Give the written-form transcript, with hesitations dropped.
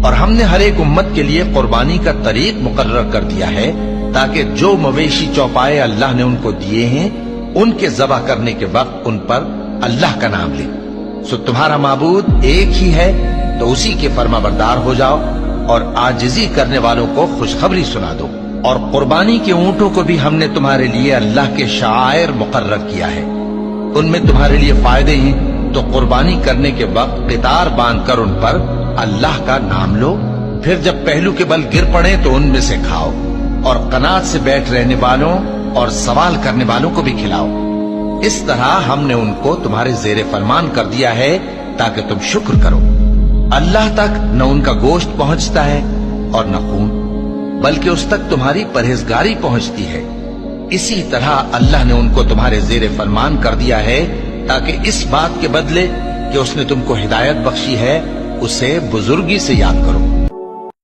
اور ہم نے ہر ایک امت کے لیے قربانی کا طریق مقرر کر دیا ہے تاکہ جو مویشی چوپائے اللہ نے ان کو دیے ہیں ان کے ذبح کرنے کے وقت ان پر اللہ کا نام لے۔ سو تمہارا معبود ایک ہی ہے تو اسی کے فرما بردار ہو جاؤ اور عاجزی کرنے والوں کو خوشخبری سنا دو۔ اور قربانی کے اونٹوں کو بھی ہم نے تمہارے لیے اللہ کے شعائر مقرر کیا ہے، ان میں تمہارے لیے فائدے ہیں، تو قربانی کرنے کے وقت قطار باندھ کر ان پر اللہ کا نام لو، پھر جب پہلو کے بل گر پڑے تو ان میں سے کھاؤ، اور قناعت سے بیٹھ رہنے والوں اور سوال کرنے والوں کو بھی کھلاؤ۔ اس طرح ہم نے ان کو تمہارے زیر فرمان کر دیا ہے تاکہ تم شکر کرو۔ اللہ تک نہ ان کا گوشت پہنچتا ہے اور نہ خون، بلکہ اس تک تمہاری پرہیزگاری پہنچتی ہے۔ اسی طرح اللہ نے ان کو تمہارے زیر فرمان کر دیا ہے تاکہ اس بات کے بدلے کہ اس نے تم کو ہدایت بخشی ہے اسے بزرگی سے یاد کرو۔